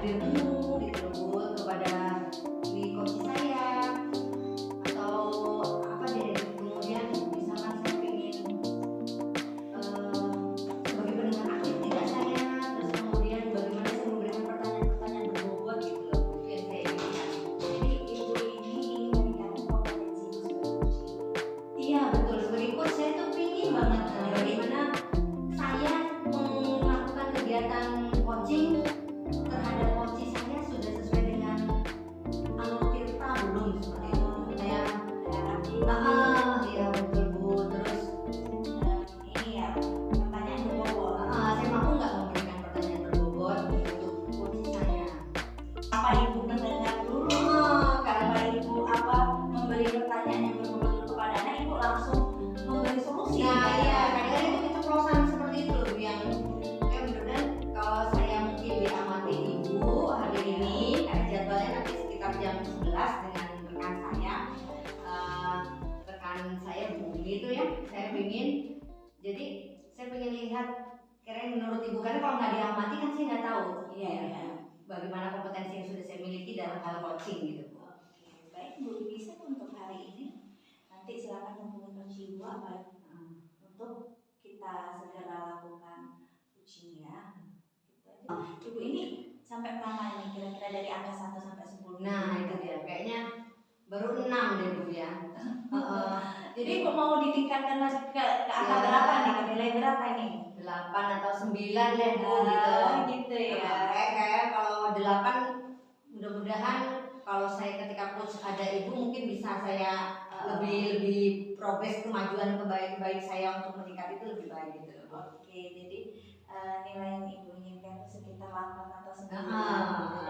hadir penuh gitu Bu kepada di coach saya, atau apa deh, kemudian misalkan saya ingin sebagai pendengar aktif tidak saya, terus kemudian bagaimana saya memberikan pertanyaan-pertanyaan berbobot gitu loh, itu yang saya inginkan. Jadi ibu ini ingin meningkatkan kompetensi ibu sebagai coach. Iya betul, sebagai coach saya tuh pingin banget bagaimana saya melakukan kegiatan coaching terhadap coaching saya sudah sesuai dengan alur tirta belum, seperti itu saya. Iya betul Bu. Terus Ini ya pertanyaan berbobot. saya mampu nggak memberikan pertanyaan berbobot untuk coaching saya. Apa ibu mendengar dulu? Karena ibu memberi pertanyaan yang berbobot dulu kepada anak, ibu langsung memberi solusi. Nah iya, kadang-kadang itu keceplosan seperti itu loh Bu, yang benar-benar kalau saya mungkin diamati Ibu hari ini karena jadwalnya nanti sekitar jam 11 dengan rekan saya, rekan saya Bu itu ya, saya ingin, jadi saya pengen lihat kira-kira menurut Ibu, karena kalau nggak diamati kan saya nggak tahu Iya. bagaimana kompetensi yang sudah saya miliki dalam hal coaching gitu Bu. Oke, baik Bu, bisa untuk hari ini. Nanti silakan hubungi coach ibu untuk kita segera lakukan coaching ya. Gitu aja. Ibu ini sampai berapa nih kira-kira dari angka 1 sampai 10? Nah itu dia, kayaknya baru 6 deh Bu ya. Jadi ibu mau ditingkatkan lagi ke angka berapa nih? Ke nilai berapa nih? 8 atau 9 deh Bu gitu. Gitu ya. Kayak kalau 8 mudah-mudahan kalau saya ketika coach ada Ibu mungkin bisa saya lebih progres kemajuan baik saya untuk meningkat itu lebih baik gitu. Oke, jadi nilai yang ibu inginkan itu sekitar 8 atau 9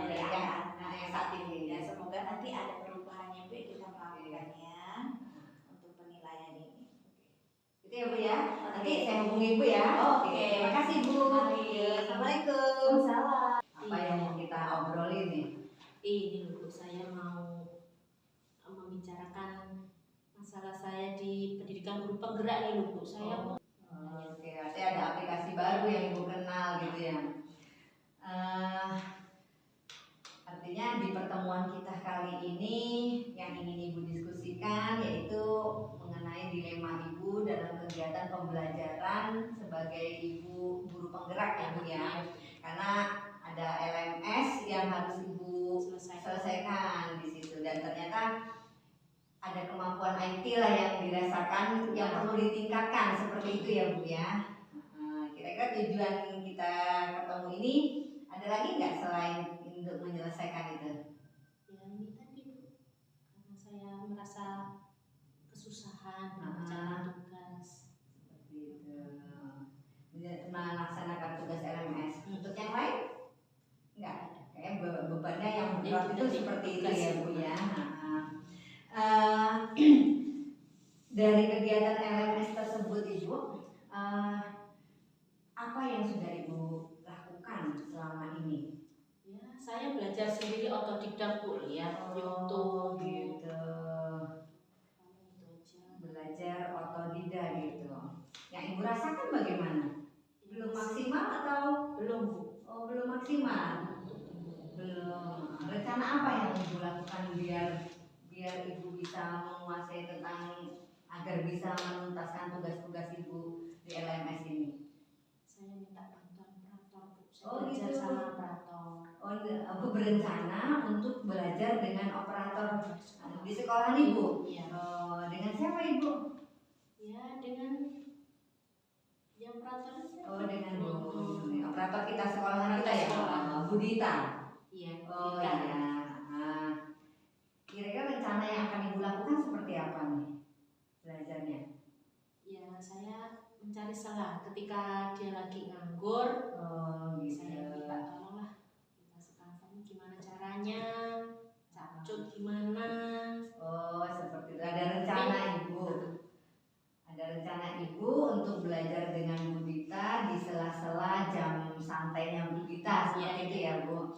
dari angka yang saat ini. Ya, semoga nanti ada perubahannya Bu, kita melakukannya untuk penilaian ini. Itu ya Bu ya. Nanti saya hubungi Ibu ya. Oke. Terima kasih Bu. Mari. Assalamualaikum. Salam. Apa yang mau kita obrolin nih? Ini loh Bu, saya mau membicarakan masalah saya di pendidikan guru penggerak nih loh Bu. Saya Oke, artinya ada aplikasi baru yang Ibu kenal gitu ya. Artinya di pertemuan kita kali ini yang ingin Ibu diskusikan yaitu mengenai dilema Ibu dalam kegiatan pembelajaran sebagai Ibu guru penggerak ya Bu ya. Karena ada LMS yang harus Ibu selesaikan di situ, dan ternyata ada kemampuan IT lah yang dirasakan yang perlu ditingkatkan seperti itu ya Bu ya. Kira-kira tujuan kita ketemu ini ada lagi nggak selain untuk menyelesaikan itu? ya ini tadi Bu, karena saya merasa kesusahan mengerjakan tugas. Seperti itu. Melaksanakan tugas LMS. Untuk yang lain nggak ada. Kayak bebannya yang berat itu seperti itu ya Bu ya. Dari kegiatan LMS tersebut Ibu, apa yang sudah Ibu lakukan selama ini? Ya, saya belajar sendiri otodidak Bu, lihat YouTube gitu. itu aja. Belajar otodidak gitu. Yang Ibu rasakan bagaimana? Belum maksimal atau Belum Bu. oh belum maksimal? Belum. Rencana apa yang Ibu lakukan biar Ibu bisa menguasai tentang agar bisa menuntaskan tugas-tugas Ibu di LMS ini? Saya minta bantuan operator Bu. Saya Oh, belajar gitu. sama operator. Oh, Ibu berencana untuk belajar dengan operator di sekolah Ibu? Iya. Dengan siapa Ibu? Ya, dengan yang operator siapa? Oh, dengan Bu. Operator kita sekolahan kita ya? Bu Dita. Iya. Oh Dita. iya. Kira-kira rencana yang akan Ibu lakukan seperti apa nih belajarnya? Ya, saya mencari celah ketika dia lagi nganggur. Saya minta tolonglah dikasih kantor gimana caranya, capcut gimana. Oh seperti itu. Ada rencana Ibu. Ada rencana Ibu untuk belajar dengan Bu Dita di sela-sela jam santainya Bu Dita seperti itu ya Bu.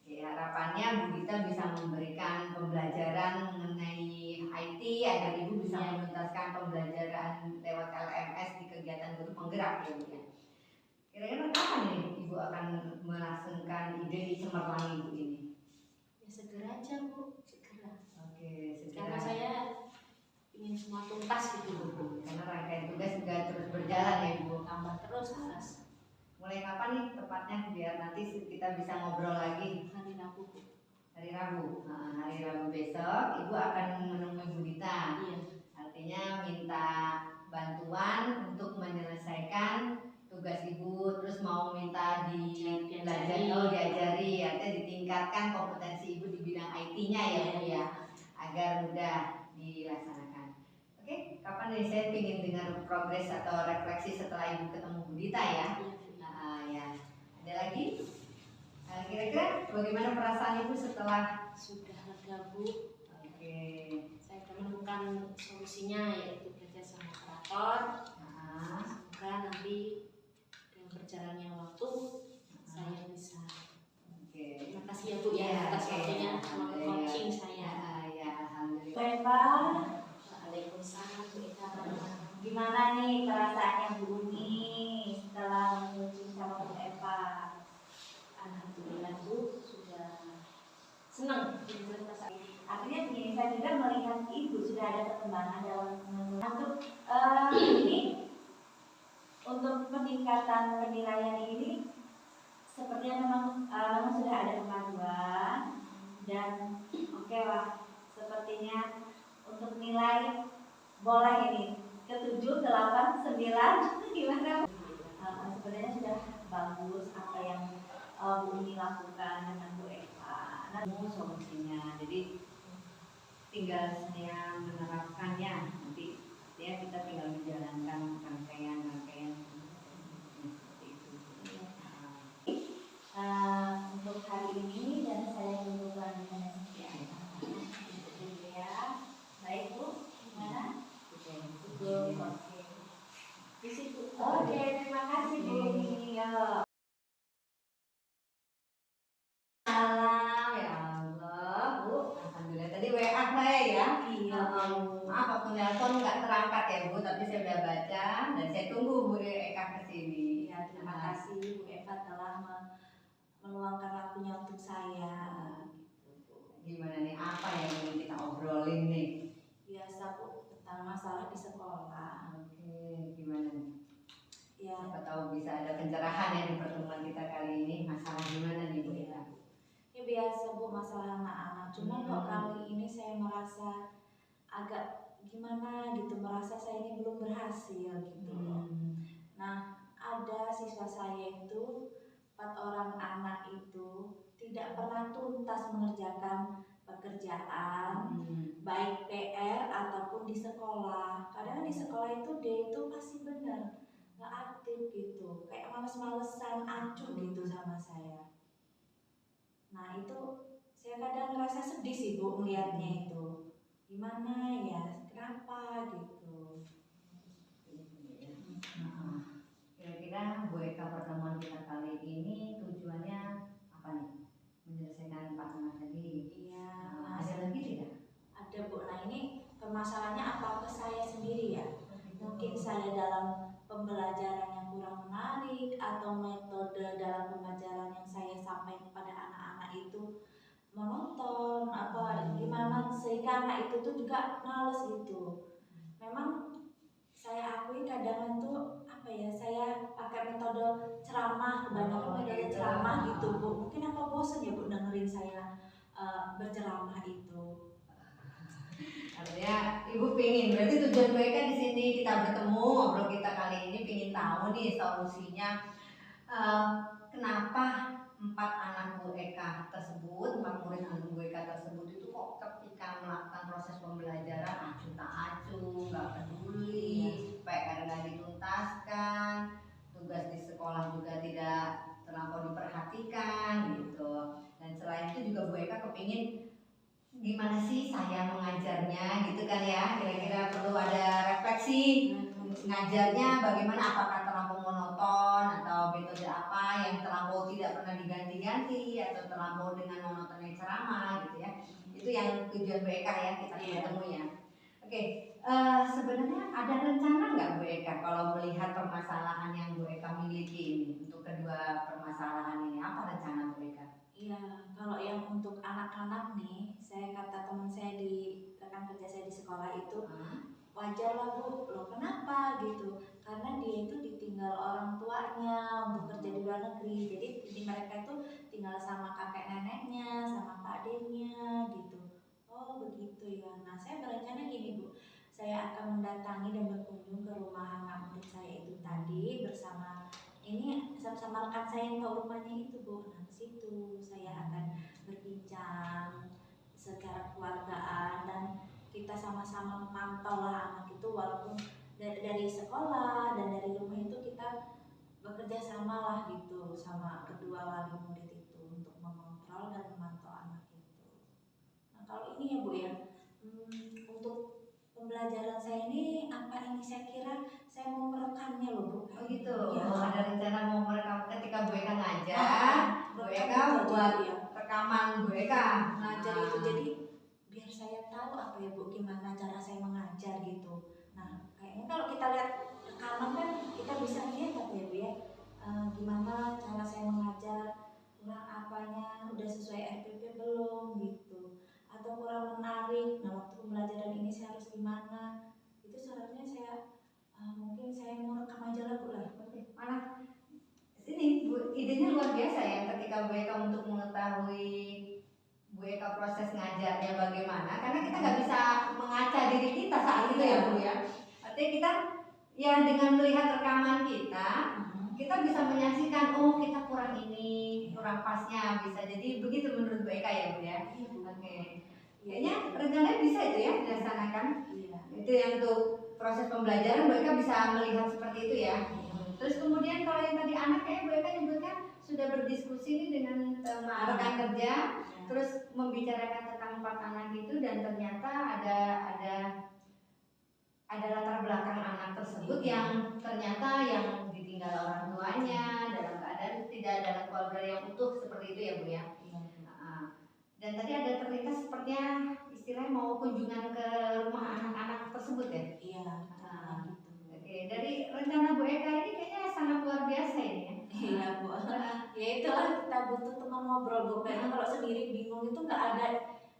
Oke, harapannya Bu Dita bisa memberikan pembelajaran mengenai IT agar Ibu bisa menuntaskan pembelajaran lewat LMS di kegiatan guru penggerak ya Bu ya. Kira-kira kapan nih Ibu Ibu akan melangsungkan ide cemerlang Ibu ini? Ya segera aja Bu, segera. Oke, Karena segera. saya ingin semua tuntas gitu Bu. Karena rangkaian tugas juga terus berjalan ya Ibu. Tambah terus terus. Mulai kapan nih tepatnya biar nanti kita bisa ngobrol lagi? Hari Rabu Bu. Hari Rabu. Nah, hari Rabu besok Ibu akan menemui Bu Dita. Iya. Artinya minta bantuan untuk menyelesaikan tugas Ibu, terus mau minta diajari, artinya ditingkatkan kompetensi Ibu di bidang IT-nya ya Bu ya, agar mudah dilaksanakan. Oke, kapan nih saya ingin dengar progres atau refleksi setelah Ibu ketemu Bu Dita ya? Ya. Ada lagi? Kira-kira bagaimana perasaan Ibu setelah Sudah lega Bu. Oke. Saya menemukan solusinya yaitu belajar sama operator. Semoga nanti dengan berjalannya waktu saya bisa. Oke. Terima kasih ya Bu ya atas waktunya sama coaching saya. Ya, alhamdulillah. Bu Eva, Waalaikumsalam Bu Eka. gimana nih perasaannya Bu Uni setelah coaching sama Bu Eva? Alhamdulillah Bu, sudah senang. Artinya begini, saya juga melihat Ibu sudah ada perkembangan dalam untuk ini, untuk peningkatan penilaian ini sepertinya memang sudah ada kemajuan dan oke lah, sepertinya untuk nilai boleh ini ke 7, 8, 9 gimana? Sebenarnya sudah bagus apa yang Bu Uni lakukan dengan Bu Eva. Nah, Solusinya, jadi tinggal saya menerapkannya, nanti ya kita tinggal menjalankan rangkaian seperti itu. Untuk hari ini dan saya tunggu kelanjutannya seperti apa. Ya, baik Bu, gimana? Oke. Di situ. Oke, terima kasih Bu Uni. Salam ya Allah Bu, alhamdulillah tadi WA saya ya. Iya. Maaf waktu nelpon nggak terangkat ya Bu, tapi saya udah baca dan saya tunggu Bu Eka kesini. Ya, terima kasih Bu Eva telah meluangkan waktunya untuk saya. Gimana nih, apa yang ingin kita obrolin nih? Biasa Bu, tentang masalah di sekolah. Oke, gimana nih? Ya, Siapa tahu bisa ada pencerahan ya di pertemuan kita kali ini. Masalah gimana nih Bu Eka? ini biasa Bu masalah anak-anak. Cuma kok kali ini saya merasa agak gimana gitu, merasa saya ini belum berhasil gitu loh. Nah, ada siswa saya itu 4 orang anak itu tidak pernah tuntas mengerjakan pekerjaan, baik PR ataupun di sekolah. Kadang di sekolah itu dia itu pasti benar, nggak aktif gitu, kayak males-malesan, acuh gitu sama saya. Nah itu saya kadang ngerasa sedih sih Bu melihatnya itu. Gimana ya, kenapa gitu. Kira-kira Bu Eka pertemuan kita kali ini tujuannya apa nih? Menyelesaikan 4 anak tadi. Iya. Ada lagi tidak? Ada Bu. Nah ini permasalahannya apa ke saya sendiri ya? Mungkin saya dalam pembelajaran yang kurang menarik atau metode dalam pembelajaran yang saya sampaikan kepada anak-anak itu monoton apa gimana sehingga anak itu tuh juga males gitu. Memang saya akui kadang itu apa ya, saya pakai metode ceramah, kebanyakan metode ceramah gitu Bu. Mungkin apa bosan ya Bu dengerin saya berceramah itu. Artinya Ibu pingin, berarti tujuan mereka di sini kita bertemu ngobrol kita kali ini pingin tahu nih solusinya kenapa 4 anak Bu Eka tersebut, 4 murid anak Bu Eka tersebut itu kok ketika melakukan proses pembelajaran acuh tak acuh, nggak peduli, kayak kadang nggak dituntaskan, tugas di sekolah juga tidak terlampau diperhatikan gitu. Dan selain itu juga Bu Eka kepingin gimana sih saya mengajarnya gitu kan ya, kira-kira perlu ada refleksi ngajarnya bagaimana, apakah terlampau monoton atau metode apa yang terlampau tidak pernah diganti-ganti atau terlampau dengan monotonnya ceramah gitu ya. Itu yang tujuan Bu Eka ya kita ketemu ya. Oke, sebenarnya ada rencana nggak Bu Eka kalau melihat permasalahan yang Bu Eka miliki ini untuk kedua permasalahan ini? Apa rencana Bu Eka? Iya, kalau yang untuk anak-anak nih, saya kata teman saya di rekan kerja saya di sekolah itu, wajar lah Bu, loh kenapa gitu? Karena dia itu ditinggal orang tuanya untuk kerja di luar negeri, jadi mereka itu tinggal sama kakek neneknya, sama pak adenya gitu. Oh begitu ya. Nah saya berencana gini Bu, saya akan mendatangi dan berkunjung ke rumah anak murid saya itu tadi bersama ini sama rekan saya yang tahu rumahnya itu Bu. Nah ke situ saya akan berbincang secara keluargaan dan kita sama-sama memantau lah anak itu, walaupun dari sekolah dan dari rumah itu kita bekerja sama lah gitu sama kedua wali murid itu untuk mengontrol dan memantau anak itu. Nah kalau ini ya Bu ya, untuk pembelajaran saya ini apa ini saya kira saya mau merekamnya loh Bu. Oh gitu. Ya. Oh, ada rencana mau merekam ketika Bu Eka ngajar, Bu Eka buat rekaman Bu Eka ngajar itu, jadi biar saya tahu apa ya Bu gimana cara saya mengajar gitu. Nah kayaknya kalau kita lihat rekaman kan kita bisa lihat apa ya Bu ya, gimana cara saya mengajar, kurang apanya, udah sesuai RPP belum gitu, atau kurang menarik. Nah waktu pembelajaran ini saya harus gimana, itu seharusnya saya mungkin saya mau rekam aja lah Bu lah. malah sini Bu, idenya luar biasa ya ketika Bu Eka untuk mengetahui Bu Eka proses ngajarnya bagaimana, karena kita nggak bisa mengaca diri kita saat itu ya Bu ya. Artinya kita ya dengan melihat rekaman kita bisa menyaksikan, oh kita kurang ini, kurang pasnya, bisa jadi begitu menurut Bu Eka ya Bu ya. Oke. Kayaknya rencananya bisa itu ya dilaksanakan. Iya. Itu yang untuk proses pembelajaran Bu Eka bisa melihat seperti itu ya. Terus kemudian kalau yang tadi anak kayak Bu Eka nyebutkan sudah berdiskusi nih dengan rekan kerja, terus membicarakan tentang 4 anak itu dan ternyata ada latar belakang anak tersebut yang ternyata yang ditinggal orang tuanya dalam keadaan tidak dalam keluarga yang utuh seperti itu ya Bu ya. Dan tadi ada terlintas sepertinya istilahnya mau kunjungan ke rumah anak-anak tersebut ya. Iya. Oke, dari rencana Bu Eka ini kayaknya sangat luar biasa ini ya. Iya Bu. Ya itulah kita butuh teman ngobrol Bu. Kayaknya kalau sendiri bingung itu nggak ada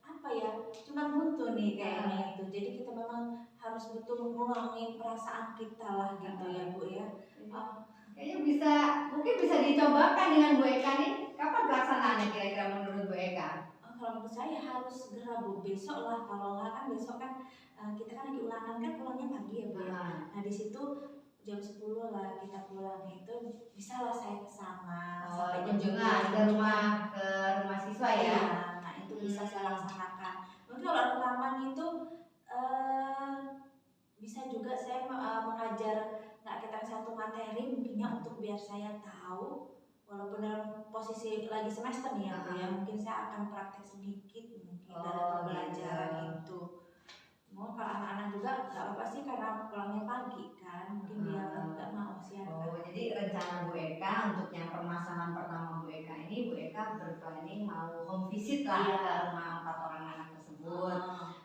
apa ya, cuma butuh nih kayaknya itu. Jadi kita memang harus butuh mengurangi perasaan kita lah gitu ya Bu ya. Kayaknya mungkin bisa dicobakan dengan Bu Eka nih. Kapan pelaksanaannya kira-kira menurut Bu Eka? Kalau menurut saya harus segera Bu, besok lah. Kalau nggak kan besok kan kita kan lagi ulangan kan pulangnya pagi ya Bu ya. Nah di situ jam 10 lah kita pulang, itu bisa lah saya kesana. Sampai kunjungan ke rumah siswa ya. Nah itu bisa saya laksanakan. Mungkin kalau rekaman itu bisa juga saya mengajar nggak kita satu materi mungkinnya untuk biar saya tahu, walaupun dalam posisi lagi semester nih ya Bu ya, mungkin saya akan praktek sedikit mungkin dalam pembelajaran itu. Mau kalau anak-anak juga nggak apa sih karena pulangnya pagi kan, mungkin dia nggak mau siapkan. Jadi rencana Bu Eka untuk yang permasalahan pertama Bu Eka ini, Bu Eka berplanning mau home visit lah ke rumah 4 orang anak tersebut.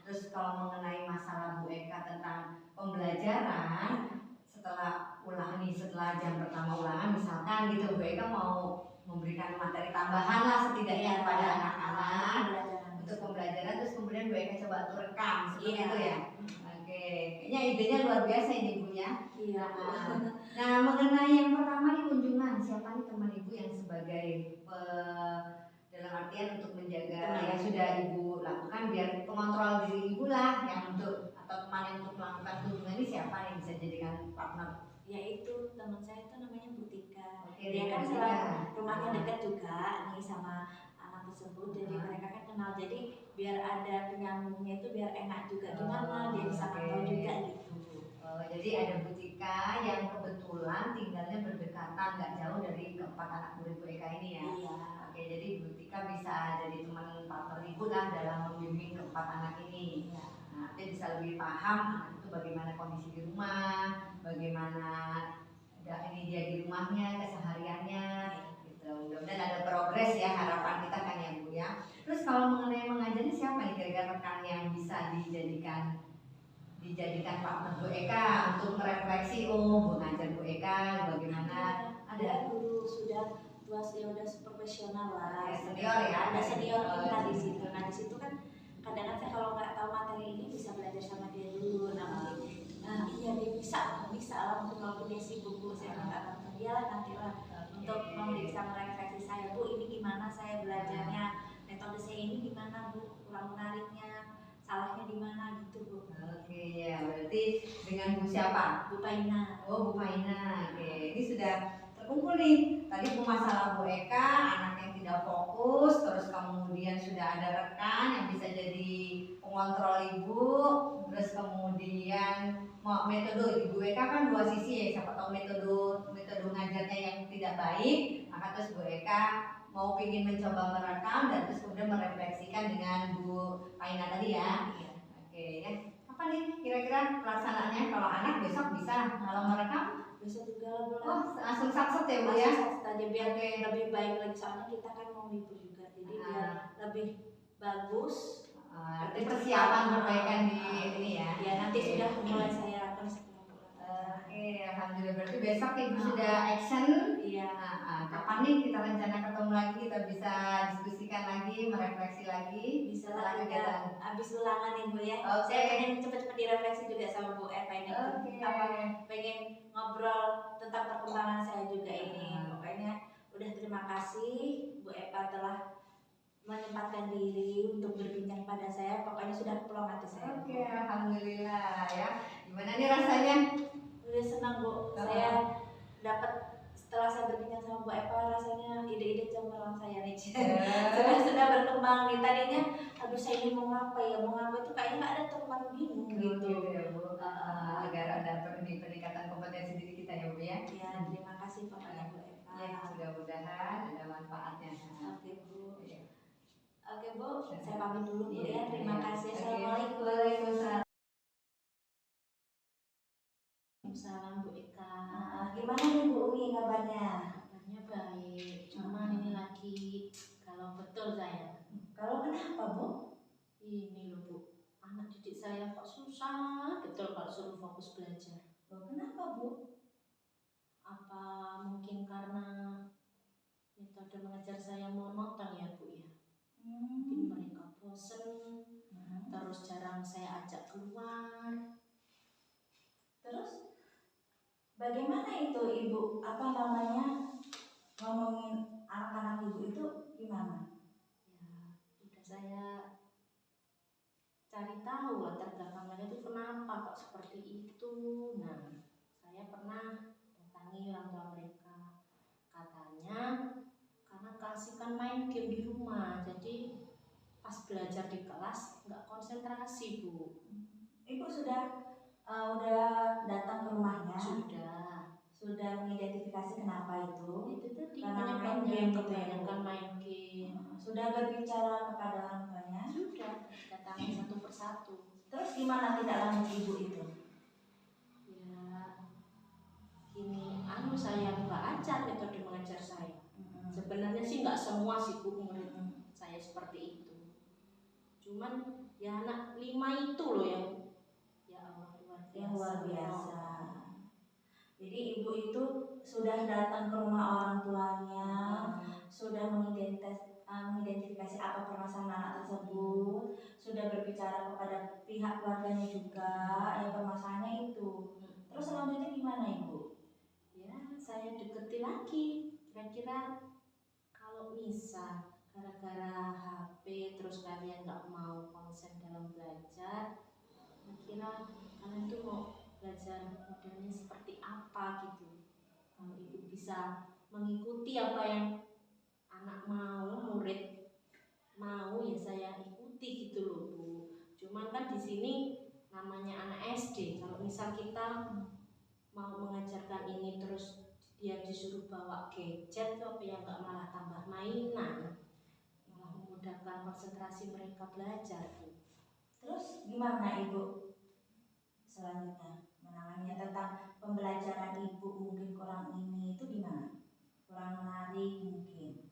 Terus kalau mengenai masalah Bu Eka tentang pembelajaran setelah jam pertama ulangan misalkan gitu, Bu Eka mau memberikan materi tambahan lah setidaknya kepada anak-anak untuk pembelajaran, terus kemudian Bu Eka coba atur rekam seperti itu ya. Oke, kayaknya idenya luar biasa ini Bu ya. Iya. Nah mengenai yang pertama nih kunjungan, siapa nih teman Ibu yang sebagai dalam artian untuk menjaga yang sudah Ibu lakukan biar pengontrol diri Ibu lah yang untuk atau teman yang untuk melakukan kunjungan ini siapa yang bisa jadikan partner? Ya itu teman saya itu namanya Bu Tika. Oke, dia kan Tika. rumahnya dekat juga nih sama anak tersebut, jadi mereka kan kenal, jadi biar ada penyambungnya itu biar enak juga gimana dia bisa pantau juga gitu. Jadi ada Bu Tika yang kebetulan tinggalnya berdekatan nggak jauh dari keempat anak murid Bu Eka ini ya. Iya. Oke, jadi Bu Tika bisa jadi teman partner Ibu lah dalam membimbing keempat anak ini. Iya. Nah, dia bisa lebih paham anak itu bagaimana kondisi di rumah, bagaimana ini dia di rumahnya, kesehariannya, gitu. Mudah-mudahan ada progres ya, harapan kita kan ya Bu ya. Terus kalau mengenai mengajarnya siapa nih kira-kira rekan yang bisa dijadikan partner Bu Eka untuk merefleksi, oh mengajar Bu Eka bagaimana ada kan guru sudah tua, ya udah profesional lah, Ya, senior ya. ada senior kita di situ. Nah di situ kan kadang saya kalau nggak tahu materi ini bisa belajar sama dia dulu. Nah mungkin iya dia bisa lah, mungkin walaupun dia sibuk Bu, saya minta bantuan dia lah nanti lah untuk memeriksa merefleksi saya, Bu ini gimana saya belajarnya, metode saya ini gimana Bu, kurang menariknya, salahnya di mana gitu Bu. Oke ya, berarti dengan Bu siapa? Bu Paina. Oh, Bu Paina. Oke, ini sudah terkumpul nih. Tadi masalah Bu Eka, anak yang tidak fokus, terus kemudian sudah ada rekan yang bisa jadi pengontrol ibu, terus kemudian metode Ibu Eka kan dua sisi ya, siapa tahu metode ngajarnya yang tidak baik, maka terus Bu Eka mau ingin mencoba merekam dan terus kemudian merefleksikan dengan Bu Paina tadi ya. Oke ya. Apa nih kira-kira pelaksanaannya? Kalau anak besok bisa, kalau merekam Bisa juga Bu. oh langsung satset ya Bu ya. Saja biar lebih baik lagi, soalnya kita kan mau libur juga, jadi biar lebih bagus. Berarti persiapan perbaikan di ini ya. Ya nanti sudah mulai saya lakukan sebelum pulang. Oke, alhamdulillah. Berarti besok Ibu sudah action. Iya. Kapan nih kita rencana ketemu lagi, kita bisa diskusikan lagi, merefleksi lagi. Bisa setelah lah kita kegiatan. habis ulangan nih Bu ya. Oke. Saya pengen cepet-cepet direfleksi juga sama Bu Eva ini. Oke. Pengen ngobrol tentang perkembangan saya juga ini. Pokoknya udah terima kasih Bu Eva telah menyempatkan diri untuk berbincang pada saya. Pokoknya sudah plong hati saya. Oke, alhamdulillah ya. Gimana nih rasanya? Udah senang Bu. Saya dapat setelah saya berbincang sama Bu Eva, rasanya ide-ide cemerlang saya nih. sudah berkembang nih. Tadinya aduh saya ini mau ngapa itu kayaknya nggak ada teman bingung gitu. Ya Bu. Agar ada peningkatan kompetensi diri kita ya Bu ya. Ya, terima kasih pokoknya Bu Eva. Ya, mudah-mudahan ada manfaatnya. Oke Bu. Ya. Oke Bu, saya pamit dulu Bu Iya, ya. Terima iya. kasih. Oke. Assalamualaikum. Waalaikumsalam. Salam Bu Eka. Gimana nih Bu Umi kabarnya? Kabarnya baik, cuman ini lagi kalau betul saya. Kalau kenapa Bu? Ini loh Bu, anak didik saya kok susah betul kalau suruh fokus belajar. Loh, kenapa Bu? Apa mungkin karena metode mengajar saya monoton ya Bu ya? Mungkin mereka bosen, terus jarang saya ajak keluar. Terus bagaimana itu Ibu, ngomongin anak-anak Ibu itu gimana? Ya, udah saya cari tahu latar belakang mereka itu kenapa kok seperti itu. Nah, saya pernah datangi orang tua mereka. Katanya karena keasikan main game di rumah, jadi pas belajar di kelas nggak konsentrasi Bu. Ibu sudah datang ke rumahnya? Sudah mengidentifikasi kenapa itu? Itu tadi Karena main main game, kebanyakan main game. Sudah berbicara kepada orang tuanya? Sudah datangi satu persatu. Terus gimana tindak lanjut Ibu itu? Ya gini, saya buka aja metode mengajar saya. Sebenarnya sih nggak semua sih Bu murid saya seperti itu. Cuman ya anak 5 itu loh yang ya Allah luar biasa. Jadi Ibu itu sudah datang ke rumah orang tuanya, sudah mengidentifikasi apa permasalahan anak tersebut, sudah berbicara kepada pihak keluarganya juga, ya permasalahannya itu. Terus selanjutnya gimana Ibu? Ya saya deketi lagi, kira-kira kalau misal gara-gara HP terus kalian nggak mau konsen dalam belajar, kira-kira kalian tuh mau belajar modelnya seperti apa gitu. Kalau Ibu bisa mengikuti apa yang anak mau, murid mau, ya saya ikuti gitu loh Bu. Cuman kan di sini namanya anak SD, kalau misal kita mau mengajarkan ini terus dia disuruh bawa gadget, apa yang nggak malah tambah mainan, malah memudahkan konsentrasi mereka belajar Bu. Terus gimana Ibu selanjutnya menanganinya tentang pembelajaran Ibu mungkin kurang ini itu gimana? Kurang menarik mungkin?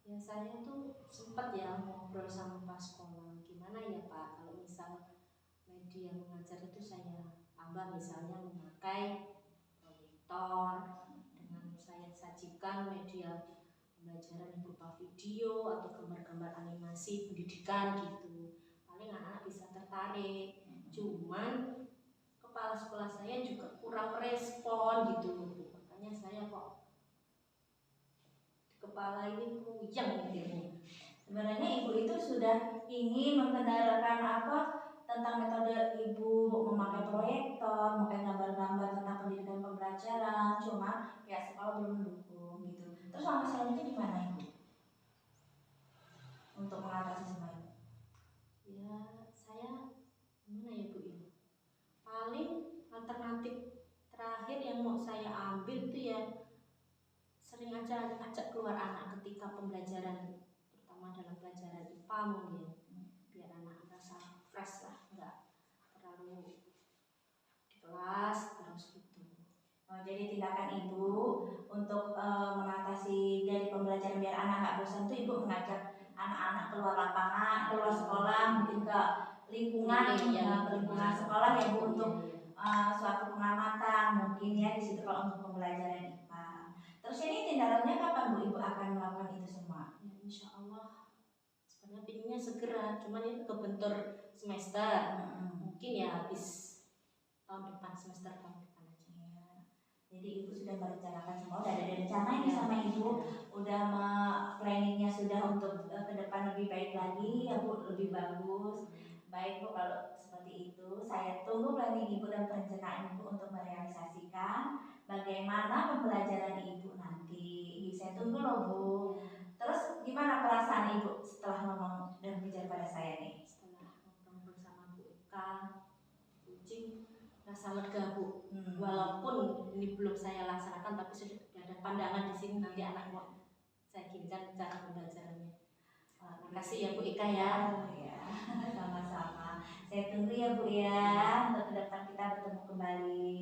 Ya saya tuh sempat ya ngobrol sama Pak sekolah, gimana ya Pak kalau misal media mengajar itu saya tambah misalnya memakai proyektor dengan saya sajikan sajikan media pembelajaran yang berupa video atau gambar-gambar animasi pendidikan gitu, paling anak-anak bisa tertarik. Cuman kepala sekolah saya juga kurang respon gitu Bu. Makanya saya kok di kepala ini puyeng gitu. Sebenarnya ibu itu sudah ingin mengkendarakan apa tentang metode ibu memakai proyektor, memakai gambar-gambar tentang pendidikan pembelajaran, cuma pihak sekolah belum mendukung gitu. Terus langkah selanjutnya gimana ibu untuk mengatasi semua itu? Ya saya gimana ya Bu ya, paling alternatif terakhir yang mau saya ambil tuh ya sering aja ajak keluar anak ketika pembelajaran, terutama dalam pelajaran IPA mungkin, biar anak merasa fresh lah, nggak terlalu di kelas terus gitu. Oh, jadi tindakan ibu untuk mengatasi dari pembelajaran biar anak nggak bosan tuh ibu mengajak anak-anak keluar lapangan, keluar sekolah, mungkin ke lingkungan, ke lingkungan sekolah ya Bu, untuk suatu pengamatan mungkin ya di situ kalau untuk pembelajaran IPA. Terus ini tindakannya kapan Bu ibu akan melakukan itu semua? Ya insya Allah sebenarnya pinginnya segera, cuman itu kebentur semester, mungkin ya habis tahun depan, semester tahun depan aja. Ya. Jadi ibu sudah merencanakan semua, udah ada rencana ini sama ibu, udah planningnya sudah untuk ke depan lebih baik lagi ya Bu, lebih bagus. Baik Bu, kalau seperti itu saya tunggu planning ibu dan perencanaan ibu untuk merealisasikan bagaimana pembelajaran ibu nanti. Saya tunggu loh Bu. Terus gimana perasaan ibu setelah ngomong dan bicara pada saya nih? Setelah ngobrol sama Bu Eka, kucing rasa lega Bu. Walaupun ini belum saya laksanakan, tapi sudah ada pandangan di sini nanti anak mau saya ginikan cara pembelajarannya. Terima kasih ya Bu Eka ya. Sama-sama. Saya tunggu ya Bu ya, untuk ke depan kita bertemu kembali.